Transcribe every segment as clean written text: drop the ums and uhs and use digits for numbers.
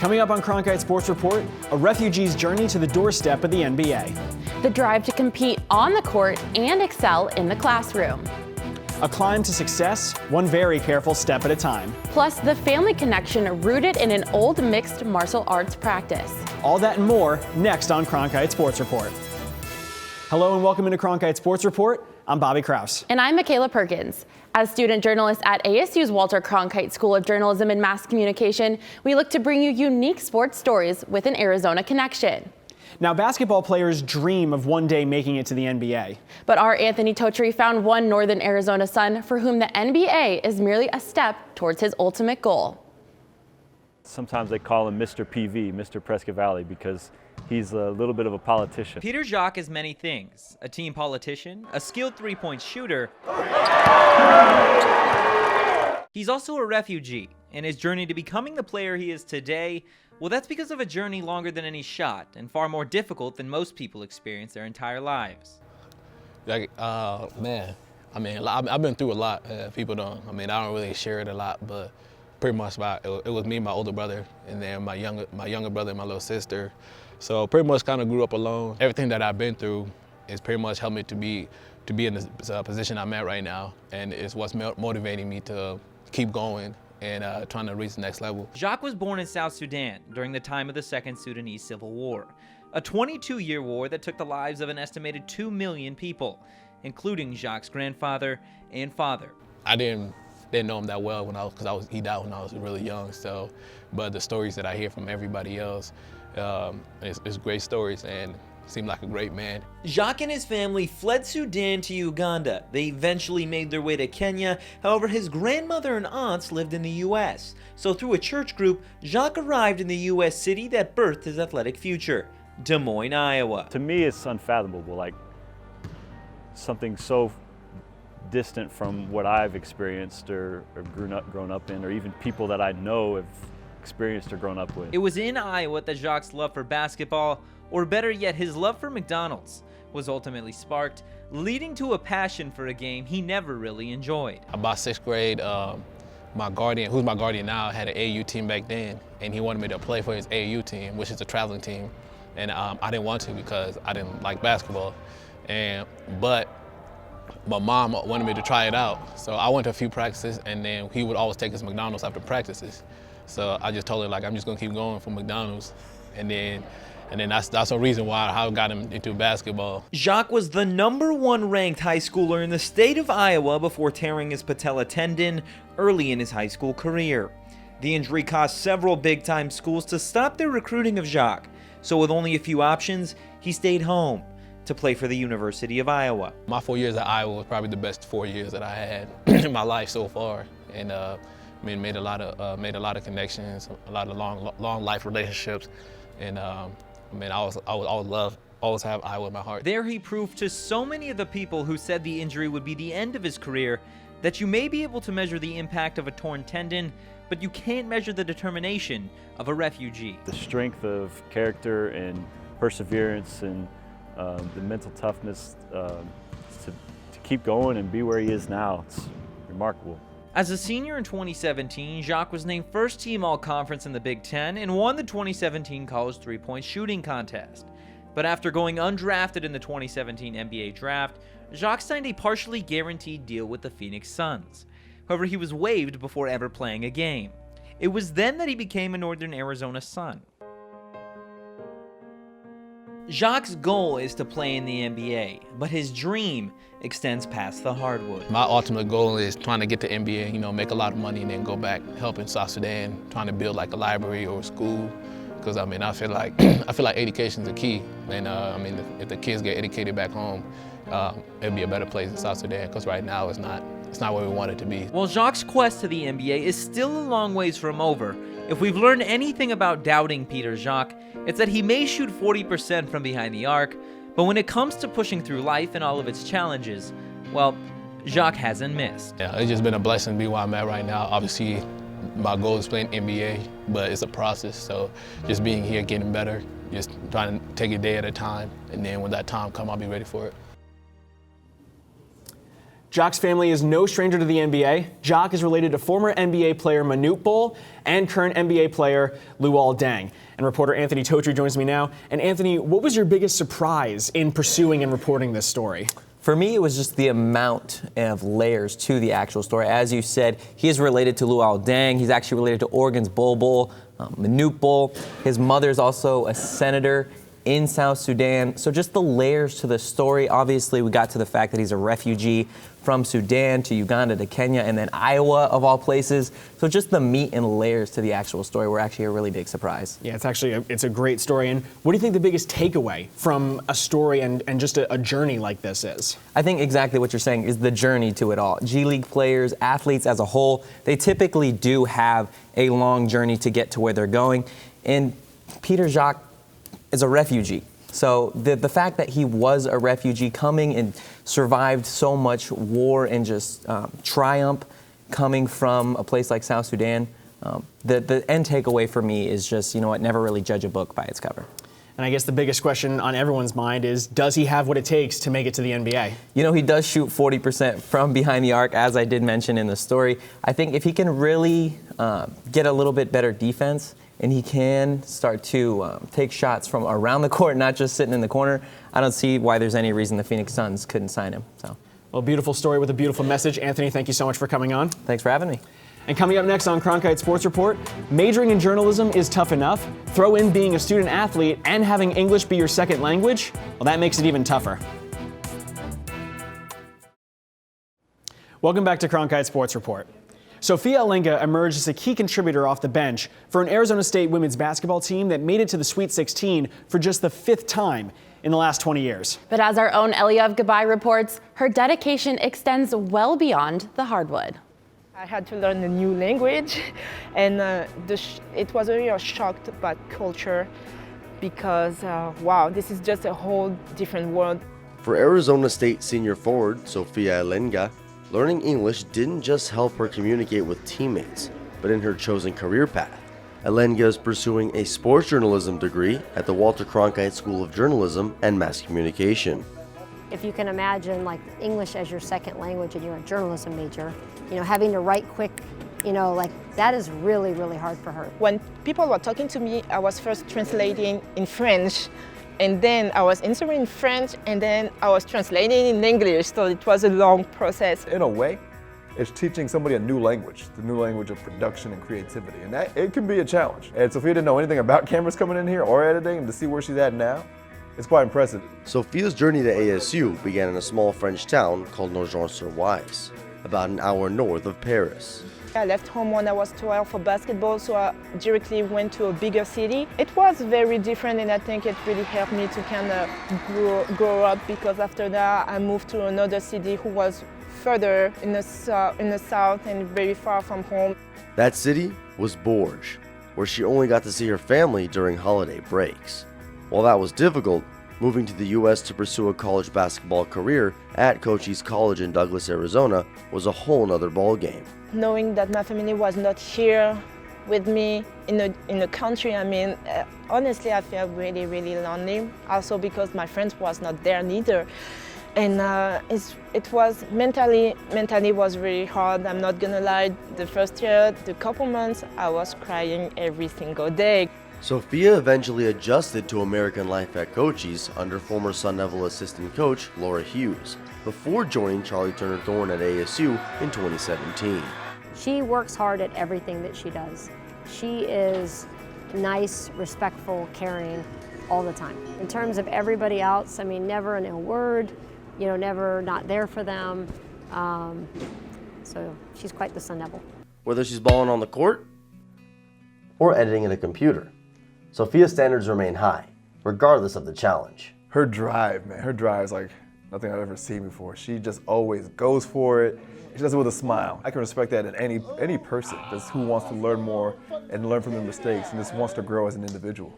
Coming up on Cronkite Sports Report, a refugee's journey to the doorstep of the NBA. The drive to compete on the court and excel in the classroom. A climb to success, one very careful step at a time. Plus, the family connection rooted in an old mixed martial arts practice. All that and more next on Cronkite Sports Report. Hello and welcome into Cronkite Sports Report. I'm Bobby Kraus. And I'm Michaela Perkins. As student journalist at ASU's Walter Cronkite School of Journalism and Mass Communication, we look to bring you unique sports stories with an Arizona connection. Now, basketball players dream of one day making it to the NBA. But our Anthony Totri found one Northern Arizona son for whom the NBA is merely a step towards his ultimate goal. Sometimes they call him Mr. PV, Mr. Prescott Valley, because he's a little bit of a politician. Peter Jacques is many things: a team politician, a skilled three-point shooter. He's also a refugee, and his journey to becoming the player he is today, well, that's because of a journey longer than any shot and far more difficult than most people experience their entire lives. Man, I mean, I've been through a lot. People don't, I don't really share it a lot, but pretty much it was me and my older brother, and then my younger brother and my little sister. So pretty much kind of grew up alone. Everything that I've been through is pretty much helped me to be in this position I'm at right now, and it's what's motivating me to keep going and trying to reach the next level. Jacques was born in South Sudan during the time of the Second Sudanese Civil War, a 22-year war that took the lives of an estimated 2 million people, including Jacques' grandfather and father. I didn't know him that well because he died when I was really young. So, but the stories that I hear from everybody else, it's great stories, and seemed like a great man. Jacques and his family fled Sudan to Uganda. They eventually made their way to Kenya. However, his grandmother and aunts lived in the U.S. So through a church group, Jacques arrived in the U.S. city that birthed his athletic future, Des Moines, Iowa. To me, it's unfathomable, like something so distant from what I've experienced or grown up in, or even people that I know have experienced or grown up with. It was in Iowa that Jacques' love for basketball, or better yet, his love for McDonald's, was ultimately sparked, leading to a passion for a game he never really enjoyed. About 6th grade, my guardian, who's my guardian now, had an AAU team back then, and he wanted me to play for his AAU team, which is a traveling team. And I didn't want to because I didn't like basketball. But my mom wanted me to try it out. So I went to a few practices, and then he would always take us to McDonald's after practices. So I just told her, like, I'm just gonna keep going for McDonald's. And then that's a reason why I got him into basketball. Jacques was the #1 ranked high schooler in the state of Iowa before tearing his patella tendon early in his high school career. The injury caused several big-time schools to stop their recruiting of Jacques. So with only a few options, he stayed home to play for the University of Iowa. My 4 years at Iowa was probably the best 4 years that I had in my life so far, and made a lot of connections, a lot of long life relationships, and I always have Iowa in my heart. There he proved to so many of the people who said the injury would be the end of his career that you may be able to measure the impact of a torn tendon, but you can't measure the determination of a refugee. The strength of character and perseverance and the mental toughness to keep going and be where he is now, it's remarkable. As a senior in 2017, Jacques was named first team All-Conference in the Big Ten and won the 2017 college three-point shooting contest. But after going undrafted in the 2017 NBA draft, Jacques signed a partially guaranteed deal with the Phoenix Suns. However, he was waived before ever playing a game. It was then that he became a Northern Arizona Sun. Jacques' goal is to play in the NBA, but his dream extends past the hardwood. My ultimate goal is trying to get to NBA, make a lot of money and then go back, help in South Sudan, trying to build like a library or a school. Because I feel like education is the key. And if the kids get educated back home, it'd be a better place in South Sudan, because right now it's not where we want it to be. While Jacques' quest to the NBA is still a long ways from over, if we've learned anything about doubting Peter Jacques, it's that he may shoot 40% from behind the arc, but when it comes to pushing through life and all of its challenges, well, Jacques hasn't missed. Yeah, it's just been a blessing to be where I'm at right now. Obviously, my goal is playing NBA, but it's a process, so just being here, getting better, just trying to take it day at a time, and then when that time comes, I'll be ready for it. Jock's family is no stranger to the NBA. Jock is related to former NBA player Manute Bol and current NBA player Luol Deng. And reporter Anthony Totri joins me now. And Anthony, what was your biggest surprise in pursuing and reporting this story? For me, it was just the amount of layers to the actual story. As you said, he is related to Luol Deng. He's actually related to Oregon's Bol Bol, Manute Bol. His mother is also a senator in South Sudan. So just the layers to the story. Obviously, we got to the fact that he's a refugee from Sudan to Uganda to Kenya and then Iowa, of all places. So just the meat and layers to the actual story were actually a really big surprise. Yeah, it's a great story. And what do you think the biggest takeaway from a story and just a journey like this is? I think exactly what you're saying is the journey to it all. G League players, athletes as a whole, they typically do have a long journey to get to where they're going. And Peter Jacques is a refugee. So the fact that he was a refugee coming and survived so much war and just triumph coming from a place like South Sudan, the end takeaway for me is just, you know what, never really judge a book by its cover. And I guess the biggest question on everyone's mind is, does he have what it takes to make it to the NBA? You know, he does shoot 40% from behind the arc, as I did mention in the story. I think if he can really get a little bit better defense, and he can start to take shots from around the court, not just sitting in the corner, I don't see why there's any reason the Phoenix Suns couldn't sign him. So, well, beautiful story with a beautiful message. Anthony, thank you so much for coming on. Thanks for having me. And coming up next on Cronkite Sports Report, majoring in journalism is tough enough. Throw in being a student athlete and having English be your second language, well, that makes it even tougher. Welcome back to Cronkite Sports Report. Sophia Alenga emerged as a key contributor off the bench for an Arizona State women's basketball team that made it to the Sweet 16 for just the 5th time in the last 20 years. But as our own Eliav Gabay reports, her dedication extends well beyond the hardwood. I had to learn a new language, and it was really a shock about culture because, wow, this is just a whole different world. For Arizona State senior forward Sophia Alenga, learning English didn't just help her communicate with teammates, but in her chosen career path. Alenga is pursuing a sports journalism degree at the Walter Cronkite School of Journalism and Mass Communication. If you can imagine like English as your second language and you're a journalism major, you know, having to write quick, you know, like that is really, really hard for her. When people were talking to me, I was first translating in French, and then I was answering in French, and then I was translating in English, so it was a long process. In a way, it's teaching somebody a new language, the new language of production and creativity, and that it can be a challenge. And Sophia didn't know anything about cameras coming in here or editing, and to see where she's at now, it's quite impressive. Sophia's journey to ASU began in a small French town called Nogent-sur-Oise, about an hour north of Paris. I left home when I was 12 for basketball, so I directly went to a bigger city. It was very different, and I think it really helped me to kind of grow up, because after that I moved to another city who was further in the south and very far from home. That city was Bourges, where she only got to see her family during holiday breaks. While that was difficult, moving to the U.S. to pursue a college basketball career at Cochise College in Douglas, Arizona was a whole nother ballgame. Knowing that my family was not here with me in the country, I mean, honestly, I felt really, really lonely. Also because my friends was not there neither. And it was mentally was really hard. I'm not gonna lie, the first year, the couple months, I was crying every single day. Sophia eventually adjusted to American life at Cochise under former Sun Devil assistant coach Laura Hughes, before joining Charlie Turner Thorne at ASU in 2017. She works hard at everything that she does. She is nice, respectful, caring all the time. In terms of everybody else, I mean, never an ill word, you know, never not there for them. So she's quite the Sun Devil. Whether she's balling on the court or editing at a computer, Sophia's standards remain high, regardless of the challenge. Her drive, man, her drive is like nothing I've ever seen before. She just always goes for it. She does it with a smile. I can respect that in any person that's who wants to learn more and learn from their mistakes and just wants to grow as an individual.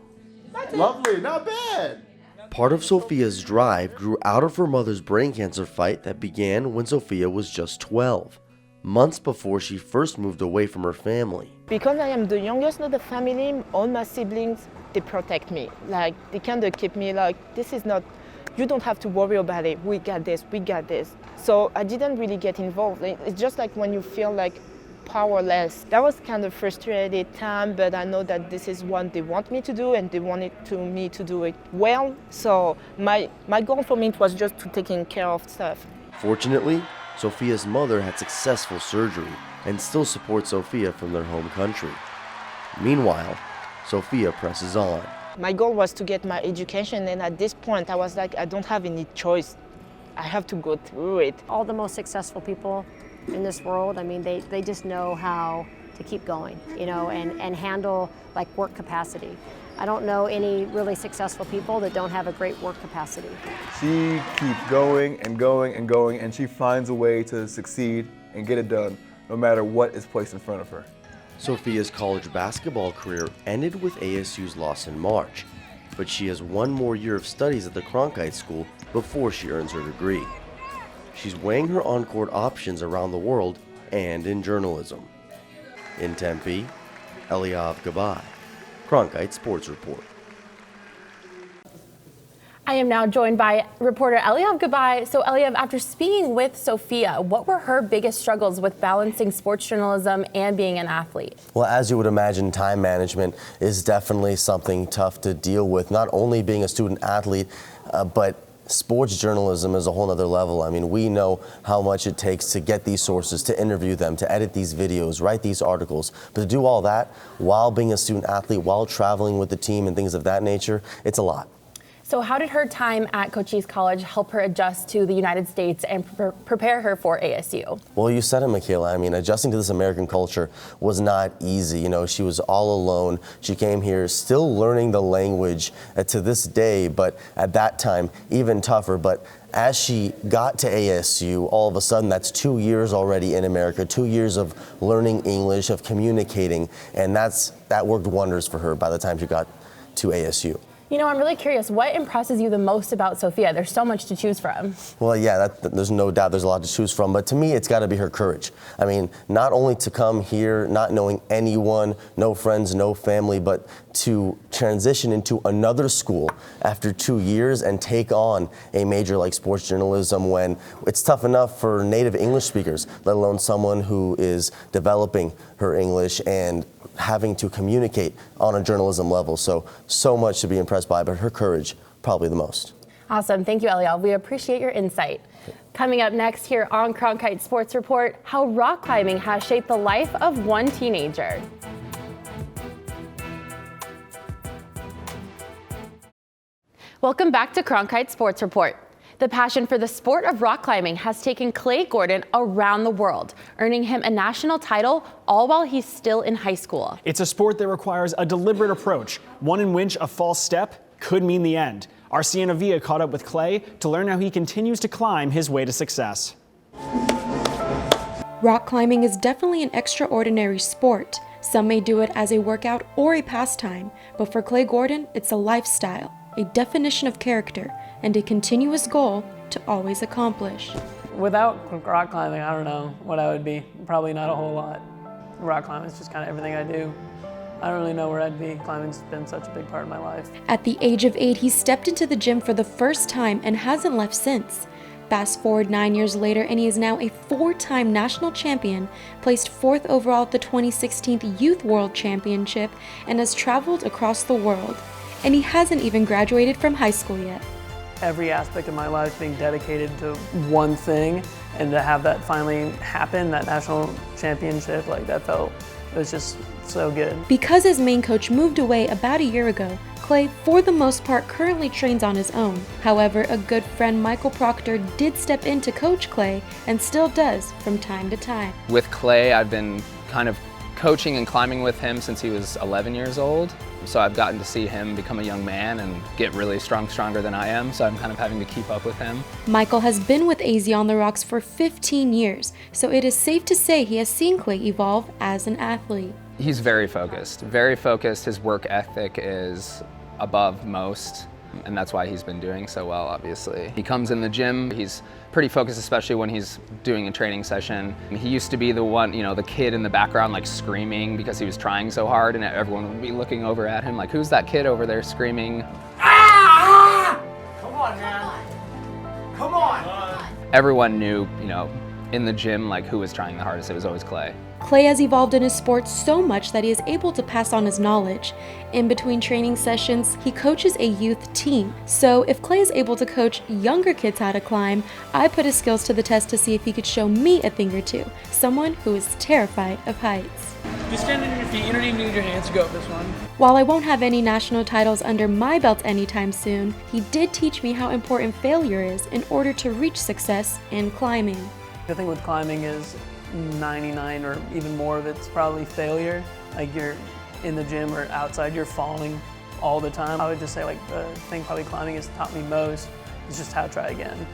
Lovely, not bad. Part of Sophia's drive grew out of her mother's brain cancer fight that began when Sophia was just 12, months before she first moved away from her family. Because I am the youngest of the family, all my siblings, they protect me. Like, they kind of keep me like, this is not, you don't have to worry about it. We got this, we got this. So I didn't really get involved. It's just like when you feel like powerless. That was kind of frustrated time, but I know that this is what they want me to do and they wanted me to do it well. So my goal for me was just to taking care of stuff. Fortunately, Sophia's mother had successful surgery and still supports Sophia from their home country. Meanwhile, Sophia presses on. My goal was to get my education, and at this point I was like, I don't have any choice. I have to go through it. All the most successful people in this world, I mean, they just know how to keep going, you know, and handle like work capacity. I don't know any really successful people that don't have a great work capacity. She keeps going and going and going, and she finds a way to succeed and get it done, no matter what is placed in front of her. Sophia's college basketball career ended with ASU's loss in March, but she has one more year of studies at the Cronkite School before she earns her degree. She's weighing her on-court options around the world and in journalism. In Tempe, Eliav Gabay, Cronkite Sports Report. I am now joined by reporter Eliav Gabay. So Eliav, after speaking with Sophia, what were her biggest struggles with balancing sports journalism and being an athlete? Well, as you would imagine, time management is definitely something tough to deal with, not only being a student athlete, but sports journalism is a whole nother level. I mean, we know how much it takes to get these sources, to interview them, to edit these videos, write these articles. But to do all that while being a student athlete, while traveling with the team and things of that nature, it's a lot. So how did her time at Cochise College help her adjust to the United States and prepare her for ASU? Well, you said it, Michaela. I mean, adjusting to this American culture was not easy. You know, she was all alone. She came here still learning the language to this day, but at that time, even tougher. But as she got to ASU, all of a sudden, that's 2 years already in America, 2 years of learning English, of communicating, and that worked wonders for her by the time she got to ASU. You know, I'm really curious, what impresses you the most about Sophia? There's so much to choose from. Well, yeah, there's no doubt there's a lot to choose from, but to me, it's got to be her courage. I mean, not only to come here, not knowing anyone, no friends, no family, but to transition into another school after 2 years and take on a major like sports journalism when it's tough enough for native English speakers, let alone someone who is developing her English and having to communicate on a journalism level. So much to be impressed by, but her courage, probably the most. Awesome. Thank you, Eliav. We appreciate your insight. Coming up next here on Cronkite Sports Report, how rock climbing has shaped the life of one teenager. Welcome back to Cronkite Sports Report. The passion for the sport of rock climbing has taken Clay Gordon around the world, earning him a national title all while he's still in high school. It's a sport that requires a deliberate approach, one in which a false step could mean the end. Our Sienna Villa caught up with Clay to learn how he continues to climb his way to success. Rock climbing is definitely an extraordinary sport. Some may do it as a workout or a pastime, but for Clay Gordon, it's a lifestyle, a definition of character, and a continuous goal to always accomplish. Without rock climbing, I don't know what I would be. Probably not a whole lot. Rock climbing is just kind of everything I do. I don't really know where I'd be. Climbing's been such a big part of my life. At the age of 8, he stepped into the gym for the first time and hasn't left since. Fast forward 9 years later, and he is now a 4-time national champion, placed 4th overall at the 2016 Youth World Championship, and has traveled across the world. And he hasn't even graduated from high school yet. Every aspect of my life being dedicated to one thing, and to have that finally happen, that national championship, like that it was just so good. Because his main coach moved away about a year ago, Clay, for the most part, currently trains on his own. However, a good friend, Michael Proctor, did step in to coach Clay and still does from time to time. With Clay, I've been kind of coaching and climbing with him since he was 11 years old. So I've gotten to see him become a young man and get really stronger than I am, so I'm kind of having to keep up with him. Michael has been with AZ on the Rocks for 15 years, so it is safe to say he has seen Clay evolve as an athlete. He's very focused, very focused. His work ethic is above most, and that's why he's been doing so well, obviously. He comes in the gym, he's pretty focused, especially when he's doing a training session. He used to be the one, you know, the kid in the background like screaming because he was trying so hard, and everyone would be looking over at him like, who's that kid over there screaming? Ah! Come on, man. Come on. everyone knew, in the gym, like who was trying the hardest. It was always Clay. Clay has evolved in his sport so much that he is able to pass on his knowledge. In between training sessions, he coaches a youth team. So if Clay is able to coach younger kids how to climb, I put his skills to the test to see if he could show me a thing or two, someone who is terrified of heights. Just stand on your feet. You don't even need your hands to go up this one. While I won't have any national titles under my belt anytime soon, he did teach me how important failure is in order to reach success in climbing. The thing with climbing is 99 or even more of it's probably failure. Like you're in the gym or outside, you're falling all the time. I would just say like the thing probably climbing has taught me most is just how to try again.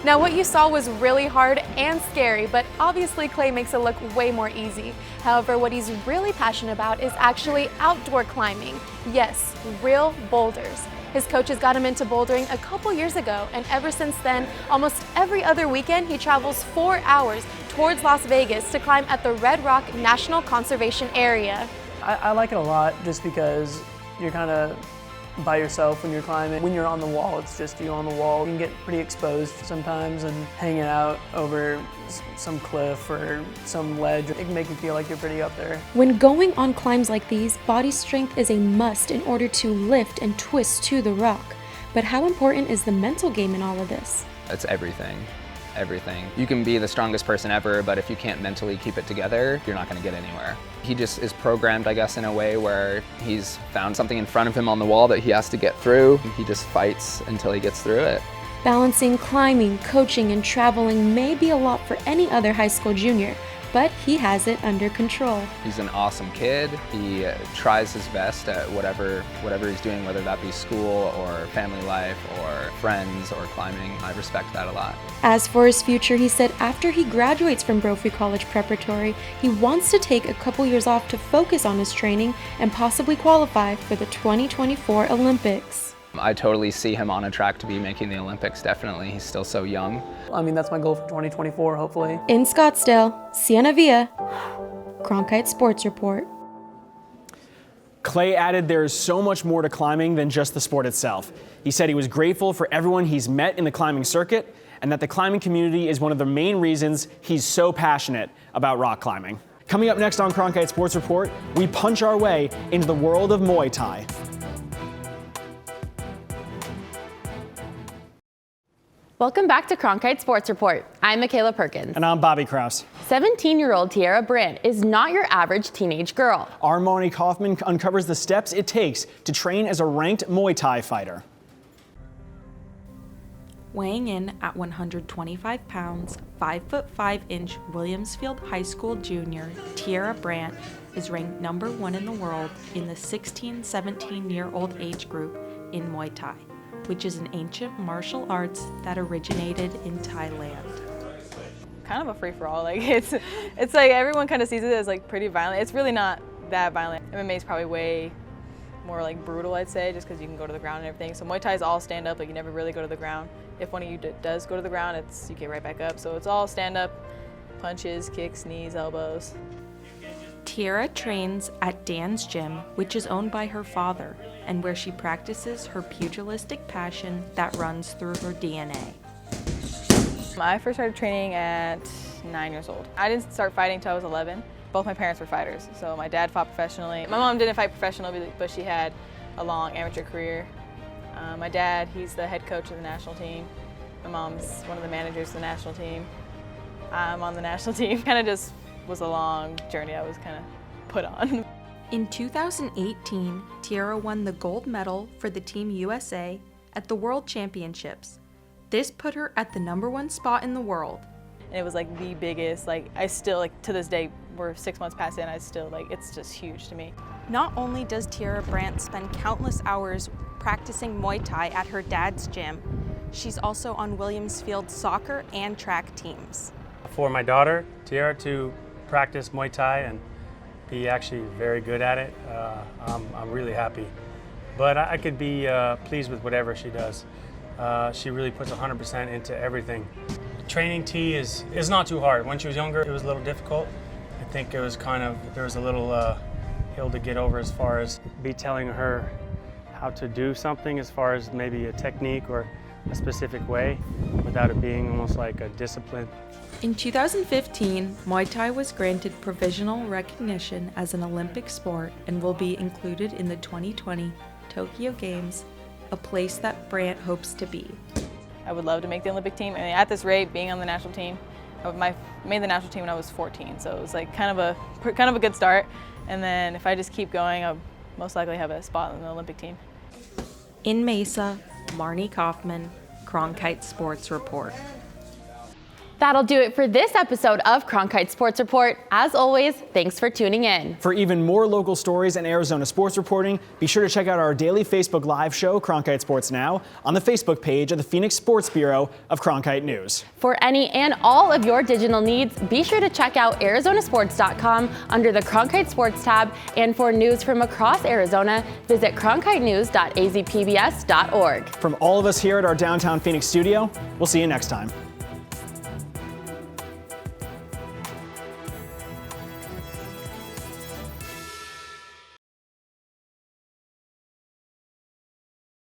Now what you saw was really hard and scary, but obviously Clay makes it look way more easy. However, what he's really passionate about is actually outdoor climbing. Yes, real boulders. His coaches got him into bouldering a couple years ago, and ever since then, almost every other weekend he travels 4 hours towards Las Vegas to climb at the Red Rock National Conservation Area. I like it a lot just because you're kind of by yourself when you're climbing. When you're on the wall, it's just you on the wall. You can get pretty exposed sometimes, and hanging out over some cliff or some ledge, it can make you feel like you're pretty up there. When going on climbs like these, body strength is a must in order to lift and twist to the rock. But how important is the mental game in all of this? It's everything. Everything. You can be the strongest person ever, but if you can't mentally keep it together, you're not going to get anywhere. He just is programmed, I guess, in a way where he's found something in front of him on the wall that he has to get through. He just fights until he gets through it. Balancing climbing, coaching, and traveling may be a lot for any other high school junior, but he has it under control. He's an awesome kid. He tries his best at whatever he's doing, whether that be school or family life or friends or climbing. I respect that a lot. As for his future, he said after he graduates from Brophy College Preparatory, he wants to take a couple years off to focus on his training and possibly qualify for the 2024 Olympics. I totally see him on a track to be making the Olympics, definitely. He's still so young. I mean, that's my goal for 2024, hopefully. In Scottsdale, Sienna Villa, Cronkite Sports Report. Clay added there is so much more to climbing than just the sport itself. He said he was grateful for everyone he's met in the climbing circuit and that the climbing community is one of the main reasons he's so passionate about rock climbing. Coming up next on Cronkite Sports Report, we punch our way into the world of Muay Thai. Welcome back to Cronkite Sports Report. I'm Michaela Perkins. And I'm Bobby Kraus. 17-year-old Tiara Brandt is not your average teenage girl. Our Marnie Kaufman uncovers the steps it takes to train as a ranked Muay Thai fighter. Weighing in at 125 pounds, 5'5" Williamsfield High School junior Tiara Brandt is ranked #1 in the world in the 16-17-year-old age group in Muay Thai, which is an ancient martial arts that originated in Thailand. Kind of a free-for-all. Like it's like everyone kind of sees it as like pretty violent. It's really not that violent. MMA is probably way more like brutal, I'd say, just because you can go to the ground and everything. So Muay Thai is all stand up. Like you never really go to the ground. If one of you does go to the ground, you get right back up. So it's all stand up, punches, kicks, knees, elbows. Tiara trains at Dan's gym, which is owned by her father, and where she practices her pugilistic passion that runs through her DNA. I first started training at 9 years old. I didn't start fighting until I was 11. Both my parents were fighters, so my dad fought professionally. My mom didn't fight professionally, but she had a long amateur career. My dad, he's the head coach of the national team. My mom's one of the managers of the national team. I'm on the national team. Kind of just was a long journey I was kind of put on. In 2018, Tiara won the gold medal for the Team USA at the World Championships. This put her at the #1 spot in the world. And it was like the biggest, like I still, like to this day, we're 6 months past it and I still, like, it's just huge to me. Not only does Tiara Brandt spend countless hours practicing Muay Thai at her dad's gym, she's also on Williamsfield's soccer and track teams. For my daughter, Tiara, to practice Muay Thai and be actually very good at it, I'm really happy. But I could be pleased with whatever she does. She really puts 100% into everything. Training T is not too hard. When she was younger, it was a little difficult. I think it was there was a little hill to get over as far as be telling her how to do something as far as maybe a technique or a specific way without it being almost like a discipline. In 2015, Muay Thai was granted provisional recognition as an Olympic sport and will be included in the 2020 Tokyo Games, a place that Brant hopes to be. I would love to make the Olympic team. I mean, at this rate, being on the national team, I made the national team when I was 14, so it was like kind of a good start. And then if I just keep going, I'll most likely have a spot in the Olympic team. In Mesa, Marnie Kaufman, Cronkite Sports Report. That'll do it for this episode of Cronkite Sports Report. As always, thanks for tuning in. For even more local stories and Arizona sports reporting, be sure to check out our daily Facebook Live show, Cronkite Sports Now, on the Facebook page of the Phoenix Sports Bureau of Cronkite News. For any and all of your digital needs, be sure to check out arizonasports.com under the Cronkite Sports tab. And for news from across Arizona, visit cronkitenews.azpbs.org. From all of us here at our downtown Phoenix studio, we'll see you next time.